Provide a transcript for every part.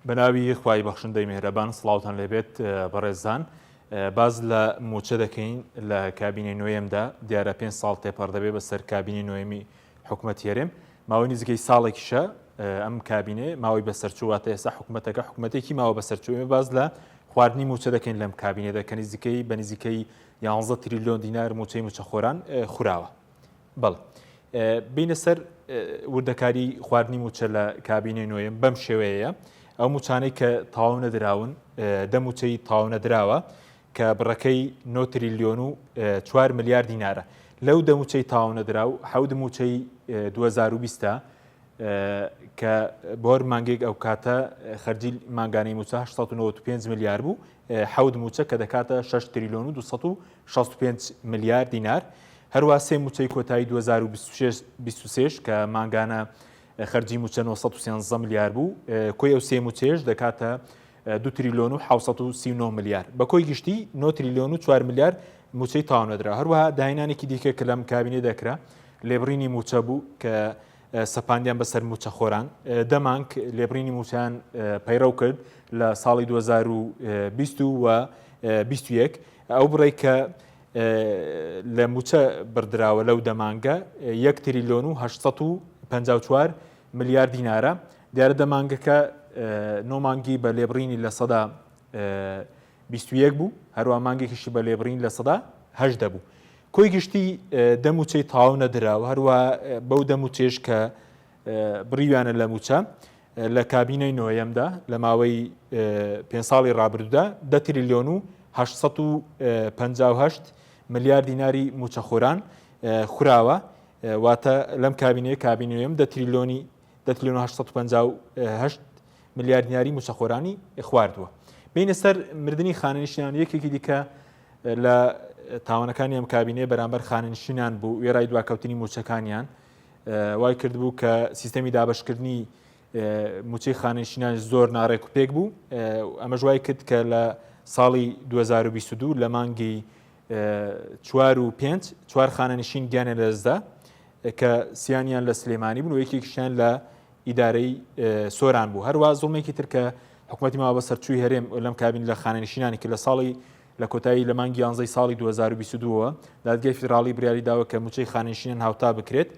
بەناوی خوای بەخشندەی میهرەبان سڵاوتان لێبێت بەڕێزان باز لە موچە دەکەین لە کابینەی نوێیەمدا دیارە 5 ساڵ تێپەڕ دەبێت بەسەر کابینی نوێمی حکوومەت هێرێم ماوەی نزیکەی ساڵێکیشە ئەم کابینێ ماوەی بەسەرچوواتە ئێستا حکوومەتەکە حکوومەتێکی ماوە بەسەرچووێ باز لە خواردنی موچە دەکەین لەم کابینێدا کە نزیکەی بە نزیکەی 11 تریلیۆن دینار موچەی موچەخۆران خوراوە. بەڵێ بینە سەر وردەکاری خواردنی موچە لە کابینەی نوێیەم بەم شێوەیە ئەو موچانەی کە تاو نەدراون دەموچەی تاو نەدراوە کە بڕەکەی 9 تریلیۆن و 4 ملیار دینارە لەو دەموچەی تاو نەدرا و حەود موچەی 2020 کە بۆر مانگێک ئەو کاتە خەرجی ماگانەی موچە 895 میلیار بوو حەود موچە کە دەکاتە 6 تریلیۆن و 265 میلیار دینار هەروە سێ موچەی کۆتایی 2023 کە ماگانە خەرجی موچە 913 میلیار بوو کۆی ئەو سێ موچێش دەکاتە 2 تریلیۆن و 739 میلیار بە کۆی گشتی 9 تریلیۆن و 4 میلیار موچەی تاو نەدرا هەروەها داهێنانێکی دیکە کە لەم کابینێ دەکرا لێبڕینی موچە بوو کە سەپاندیان بەسەر موچەخۆران دەمانگ لێبڕینی موچیان پەیڕەو کرد لە ساڵی 2020 و 21 ئەو بڕێ کە لە موچە بردراوە لەو دەمانگە 1 تریلیۆن و 854 میلیار دینارە دیارە دەمانگەکە نۆمانگی بە لێبڕینی لە سەدا 21 بوو هەروە مانگێکیشی بە لێبڕین لە سەدا 8 بوو کۆی گشتی دەموچەی تاو نەدراوە هەروە بەو دەموچێش کە بڕیوانە لە موچە لە کابینەی نوێیەمدا لە ماوەی 5 ساڵی ڕابردوودا 10 تریلیۆن و 858 میلیار دیناری موچەخۆران خوراوە واتە لەم کابینەیە کابینەوەم 10 تریلیۆن 858 میلیار دیناری موچەخۆرانی خواردووە. بینە سەر مردنی خانەنشینان یەکێکی دیکە لە تاوانەکانی ئەم کابینێ بەرامبەر خانەنشینان بوو وێرای دواکەوتنی موچەکانیان وای کردبوو کە سیستەمی دابەشکردنی موچەی خانەنشینان زۆر ناڕێک و پێک بوو ئەمەش وای کرد کە لە ساڵی 2022 لە مانگی 4 و 5 4 خانەنشین گیانە لەدەستدا کە سییانیان لە سلێمانی بوون و یەکێکیشیان لە ئیدارەی سۆران بوو هەروە زوڵمێکی تر کە حکوومەتی ماوە بەسەرچووی هەرێم لەم کابین لە خانەنشینانی کە لە ساڵی لە کۆتایی لە مانگی 11 ساڵی 2022 دادگای فیدراڵی بریاری داوە کە موچەی خانەنشینان هاوتا بکرێت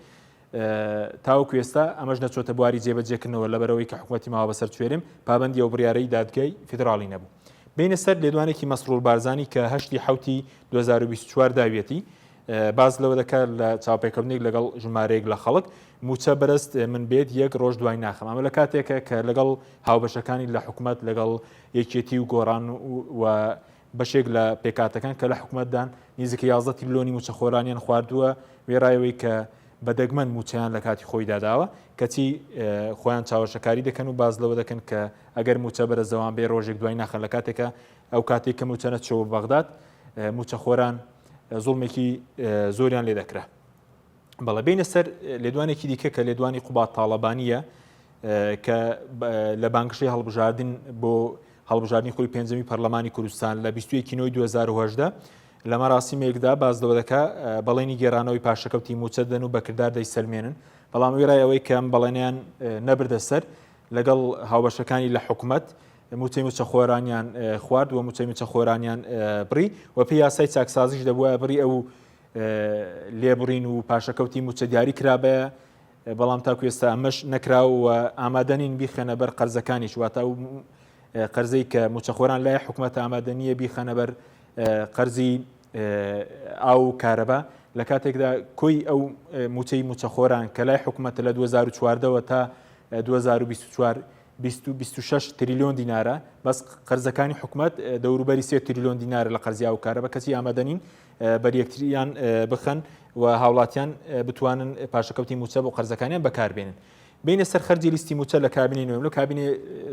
تاوەکو ئێستا ئەمەش نەچۆتە بواری جێبەجێکردنەوە لەبەرەوەی کە حکوومەتی ماوە بەسەرچوێرم پابەندی ئەو بریارەی دادگای فیدراڵی نەبوو. بینە سەر لێدوانێکی مەسرور بارزانی کە 8 حوتی 2024 داویەتی باز لەوە دەکات لە چاوپێکەوتنێک لەگەڵ ژمارەیەک لە خەڵک موچە بەرەست من بێت یەک ڕۆژ دوای ناخەم ئەمە لە کاتێکە کە لەگەڵ هاوبەشەکانی لە حکوومەت لەگەڵ یەکێتی و گۆڕان و بەشێک لە پێکاتەکان کە لە حکوومەتدان نزیکە 11 تریلیۆنی موچەخۆرانیان خواردووە وێڕایەوەی کە بەدەگمەن موچەیان لە کاتی خۆی داداوە کەچی خۆیان چاوەشەکاری دەکەن و باز لەوە دەکەن کە ئەگەر موچە بەرەزەوان بێ ڕۆژێک دوای ناخەن لە کاتێکە ئەو کاتێک کە موچە نەچەوە بەغداد موچەخۆران زوڵمێکی زۆریان لێ دەکرا. بەڵێ بینە سەر لێدوانێکی دیکە کە لێدوانی قوبات تاڵەبانیە کە لە بانگشەی هەڵبژاردن بۆ هەڵبژاردننی خۆی پێنجەمی پەرلەمانی کوردستان لە 21 2010 لە مەراسیمێکدا باز لەوە دەکا بەڵێنی گێرانەوەی پاشەکەوتی موچە دەن و بەکردار دەیسەلمێنن بەڵام وێرایەوەی کە ئەم بەڵێنیان نەبردە سەر لەگەڵ هاوبەشەکانی لە حکوومەت موچەی موچەخۆرانیان خوارد و موچەی موچەخۆرانیان بڕی و پێی یاسای چاکسازیش دەبووە بڕی ئەو لێبڕین و پاشەکەوتی موچە دیاری کرابەیە بەڵام تاکو ئێستا ئەمەش نەکراوە ئامادەنین بیخەنە بەر قەرزەکانیش واتە ئەو قەرزەی کە موچەخۆران لای حکوومەت ئامادەنیە بیخەنە بەر قەرزی ئاو کارەبا لە کاتێکدا کۆی ئەو موچەی موچەخۆران کە لای حکوومەت لە 2014 تا 2024 26 تریلیۆن دینارە بەس قەرزەکانی حکوومەت دەوروبەری 3 تریلیۆن دینارە لە قەرزی ئاو کارەبا کەسی ئامادەنین بەر یەکتریان بخەن و هاوڵاتیان بتوانن پاشەکەوتی موچە بۆ قەرزەکانیان بەکاربێنن. بینە سەر خەرجی لیستی موچە لە کابینەی نوێم لە کابینێ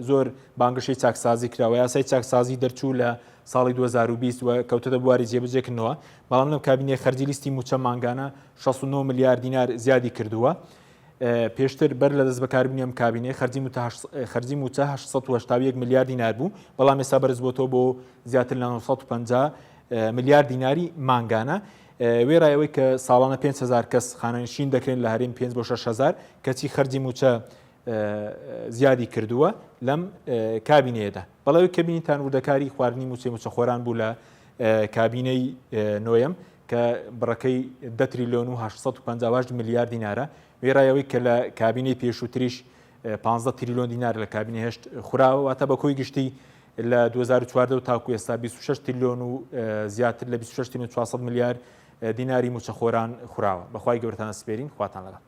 زۆر بانگشەی چاکسازی کراوە یاسای چاکسازی دەرچوو لە ساڵی 2020 و کەوتە بواری جێبەجێکردنەوە بەڵام لەم کابینێ خەرجی لیستی موچە ماگانە 69 میلیار دینار زیادی کردووە پێشتر بەر لە دەست بەکاربوونی ئەم کابینێ خەرجی موچە 881 میلیار دینار بوو بەڵام ئێستا بەرز بۆتەوە بۆ زیاتر لە 950 میلیار دیناری ماگانە وێرایەوەی کە ساڵانە 5,000 کەس خانەنشین دەکرێن لە هەرێم 5 بۆ 6,000 کەچی خەرجی موچە زیادی کردووە لەم کابینەیەدا. بەڵێ کابینەتان وردەکاری خواردنی موچە موچەخۆران بوو لە کابینەی نۆیەم کە بڕەکەی 10 تریلیۆن و 850 میلیارد دینارە. وێڕایەوەی کە لە کابینەی پێشووتریش 15 تریلیۆن دینار لە کابینە هێشت خوراوە واتە بە کۆی گشتی لە 2014 و تاکو ئێستا 26 تریلیۆن و زیاتر لە 26 تریلیۆن 400 میلیارد دیناری موچەخۆران خوراوە. بەخوای گەورەتان سپێرین، خواتان لەگەڵ.